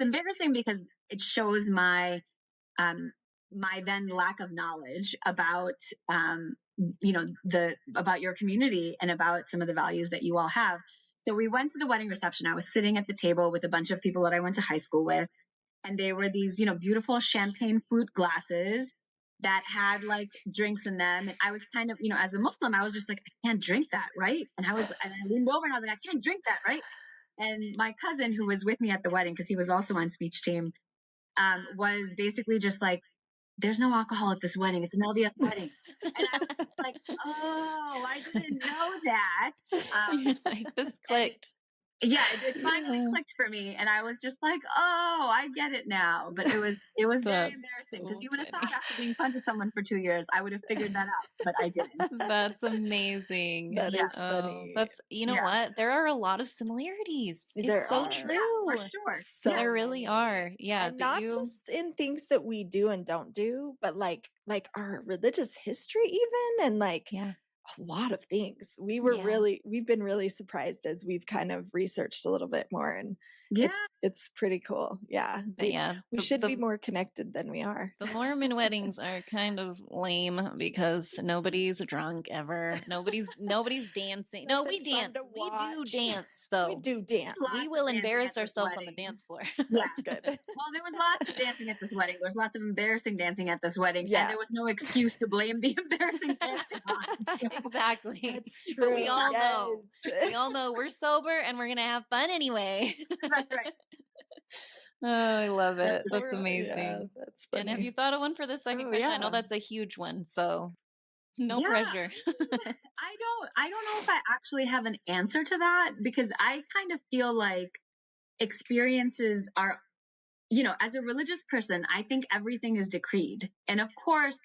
embarrassing because it shows my my then lack of knowledge about about your community and about some of the values that you all have. So we went to the wedding reception. I was sitting at the table with a bunch of people that I went to high school with, and they were these beautiful champagne flute glasses that had like drinks in them. And I was kind of, as a Muslim, I was just like, I can't drink that, right? And I leaned over and I was like, I can't drink that, right? And my cousin, who was with me at the wedding, because he was also on speech team, was basically just like, there's no alcohol at this wedding. It's an LDS wedding. And I was just like, oh, I didn't know that. You're like, this clicked. Yeah, it finally clicked for me, and I was just like, "Oh, I get it now." But it was very That's embarrassing because so you would have funny. thought after being friends with someone for 2 years, I would have figured that out, but I didn't. That's amazing. That Yeah, is funny. That's, you know yeah, what? There are a lot of similarities. There It's so are. yeah, for true. sure. so Yeah, There really many. are. Yeah, And but not you, just in things that we do and don't do, but like our religious history even, and like yeah, a lot of things. yeah, We've been really surprised as we've kind of researched a little bit more, and yeah. it's pretty cool. Yeah. but yeah. We should be more connected than we are. The Mormon weddings are kind of lame because nobody's drunk ever. Nobody's dancing. No, we Nothing fun dance. to We do watch. dance We though. do dance. Lots We of will dancing embarrass at this ourselves on the wedding. dance floor. Yeah. That's good. Well, there was lots of dancing at this wedding. There was lots of embarrassing dancing at this wedding, Yeah. and there was no excuse to blame the embarrassing dancing on. So, Exactly. That's true. But we all know. Yes. We all know we're sober and we're gonna have fun anyway. that's right. Oh, I love it. That's That's Yeah, amazing. that's And have funny. you thought of one for the second Oh, question? I know yeah. that's a huge one, so no Yeah, pressure. I don't know if I actually have an answer to that because I kind of feel like experiences are, as a religious person, I think everything is decreed. And of course,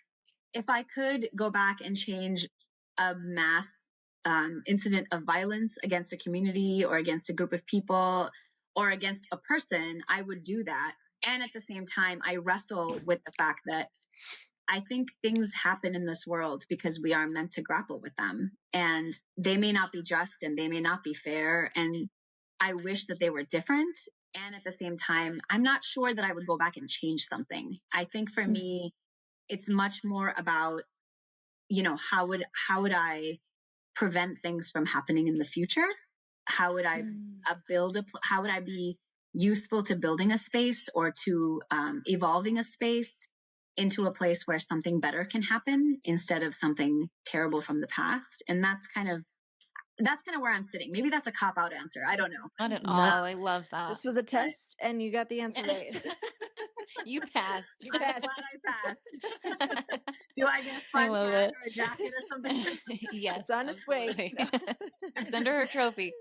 if I could go back and change a mass incident of violence against a community or against a group of people or against a person, I would do that. And at the same time, I wrestle with the fact that I think things happen in this world because we are meant to grapple with them. And they may not be just and they may not be fair. And I wish that they were different. And at the same time, I'm not sure that I would go back and change something. I think for me, it's much more about, how would I prevent things from happening in the future? How would I how would I be useful to building a space or to evolving a space into a place where something better can happen instead of something terrible from the past? And that's kind of where I'm sitting. Maybe that's a cop-out answer. I don't know. Not at No. all. I love that. This was a test, and you got the answer right. You passed. You I'm passed. glad I passed. Do I get a I fun love hat it. or a jacket or something? Yes, It's on its way. absolutely. Send her her trophy.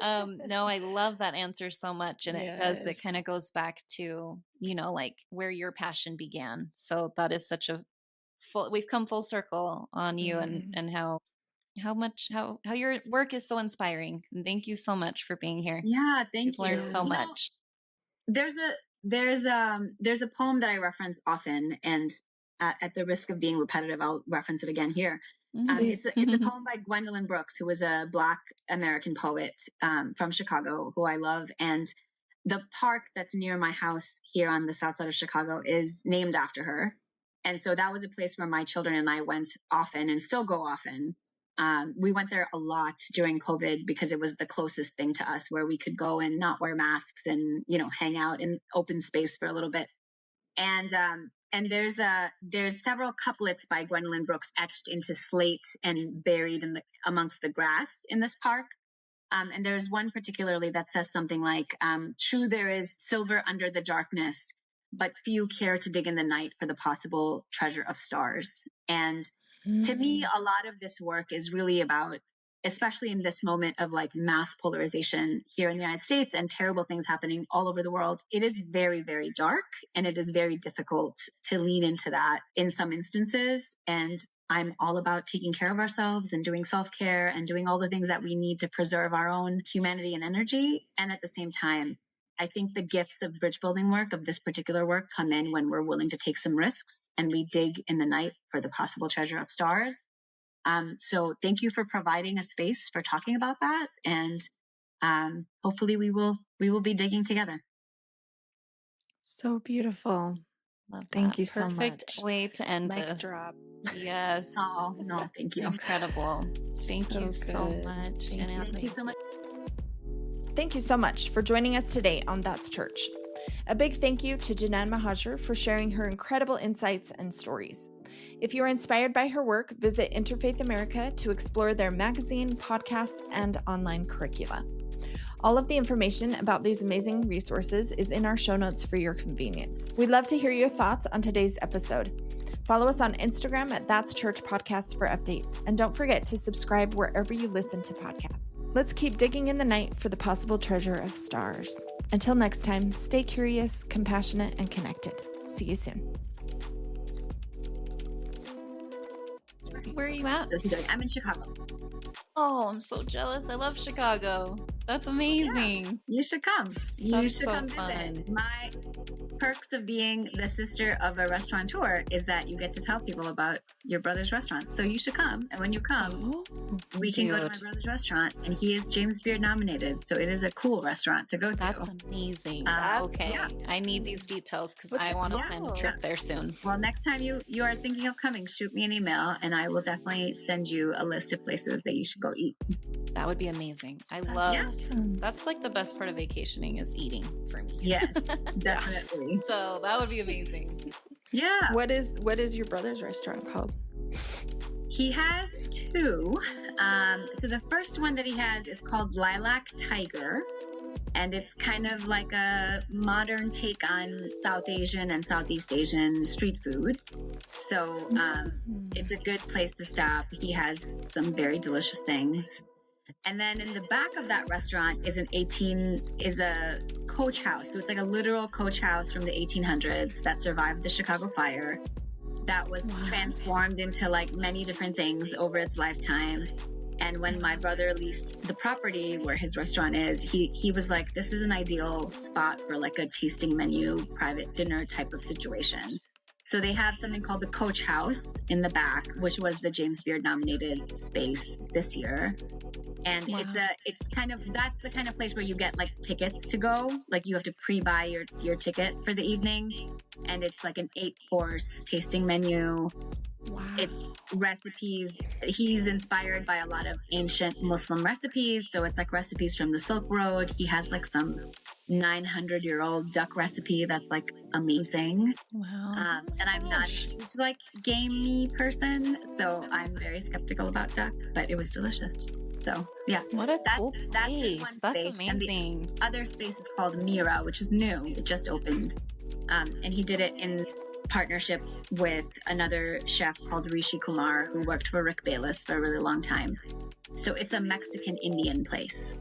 No, I love that answer so much. And it does, it kind of Yes. goes back to, like where your passion began. So that is such a we've come full circle on you and how your work is so inspiring. And thank you so much for being here. Yeah, thank We've learned you. so much. There's a poem that I reference often, and at the risk of being repetitive, I'll reference it again here. It's a poem by Gwendolyn Brooks, who was a Black American poet from Chicago, who I love. And the park that's near my house here on the south side of Chicago is named after her. And so that was a place where my children and I went often and still go often. We went there a lot during COVID because it was the closest thing to us where we could go and not wear masks and, hang out in open space for a little bit. And there's several couplets by Gwendolyn Brooks etched into slate and buried amongst the grass in this park. And there's one particularly that says something like, true, there is silver under the darkness, but few care to dig in the night for the possible treasure of stars. And to me, a lot of this work is really about, especially in this moment of like mass polarization here in the United States and terrible things happening all over the world, it is very, very dark and it is very difficult to lean into that in some instances. And I'm all about taking care of ourselves and doing self-care and doing all the things that we need to preserve our own humanity and energy. And at the same time, I think the gifts of bridge building work, of this particular work, come in when we're willing to take some risks and we dig in the night for the possible treasure of stars. So thank you for providing a space for talking about that. And hopefully we will be digging together. So beautiful. Love Thank that. you so Perfect much. way to end Mic this. drop. Yes. Oh, no, thank you. Incredible. Thank you so good. much. Thank you so much. Thank you so much for joining us today on That's Church. A big thank you to Jenan Mohajir for sharing her incredible insights and stories. If you are inspired by her work, visit Interfaith America to explore their magazine, podcasts, and online curricula. All of the information about these amazing resources is in our show notes for your convenience. We'd love to hear your thoughts on today's episode. Follow us on Instagram at That's Church Podcast for updates. And don't forget to subscribe wherever you listen to podcasts. Let's keep digging in the night for the possible treasure of stars. Until next time, stay curious, compassionate, and connected. See you soon. Where are you at? I'm in Chicago. Oh, I'm so jealous. I love Chicago. That's amazing. Yeah, you should come. You should come visit. My perks of being the sister of a restaurateur is that you get to tell people about your brother's restaurant. So you should come. And when you come, we can go to my brother's restaurant. And he is James Beard nominated. So it is a cool restaurant to go to. That's amazing. Okay. Yeah. I need these details because I want to plan a trip there soon. Well, next time you are thinking of coming, shoot me an email and I will definitely send you a list of places that you should go eat. That would be amazing. I love that's like the best part of vacationing is eating for me. Yes, definitely. So that would be amazing. Yeah. What is your brother's restaurant called? He has two. So the first one that he has is called Lilac Tiger. And it's kind of like a modern take on South Asian and Southeast Asian street food. So it's a good place to stop. He has some very delicious things. And then in the back of that restaurant is a coach house. So it's like a literal coach house from the 1800s that survived the Chicago fire. That was transformed into like many different things over its lifetime. And when my brother leased the property where his restaurant is, he was like, this is an ideal spot for like a tasting menu, private dinner type of situation. So they have something called the Coach House in the back, which was the James Beard nominated space this year. And it's kind of, that's the kind of place where you get like tickets to go. Like you have to pre-buy your ticket for the evening. And it's like an 8-course tasting menu. Wow. It's recipes. He's inspired by a lot of ancient Muslim recipes. So it's like recipes from the Silk Road. He has like some 900-year-old duck recipe that's like amazing. Wow. And I'm not a huge like gamey person, so I'm very skeptical about duck, but it was delicious. So yeah, what a cool place. That's his one space. That's amazing. And the other space is called Mira, which is new. It just opened. And he did it in partnership with another chef called Rishi Kumar, who worked for Rick Bayless for a really long time. So it's a Mexican Indian place.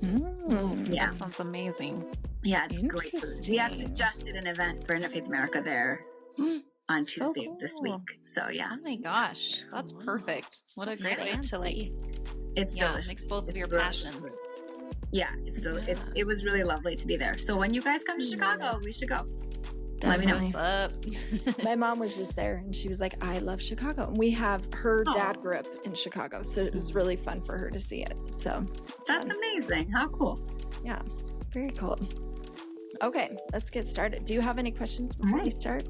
Yeah, that sounds amazing. Yeah, it's great food. We actually just did an event for Interfaith America there on Tuesday of this week. So yeah. Oh my gosh, that's perfect. What a great way to like. It's delicious. Mix both of your passions. Yeah, it was really lovely to be there. So when you guys come to Chicago, we should go. Let me know what's up. My mom was just there and she was like, I love Chicago. And we have her dad grew up in Chicago. So it was really fun for her to see it. So that's amazing. How cool. Yeah, very cool. Okay, let's get started. Do you have any questions before we start?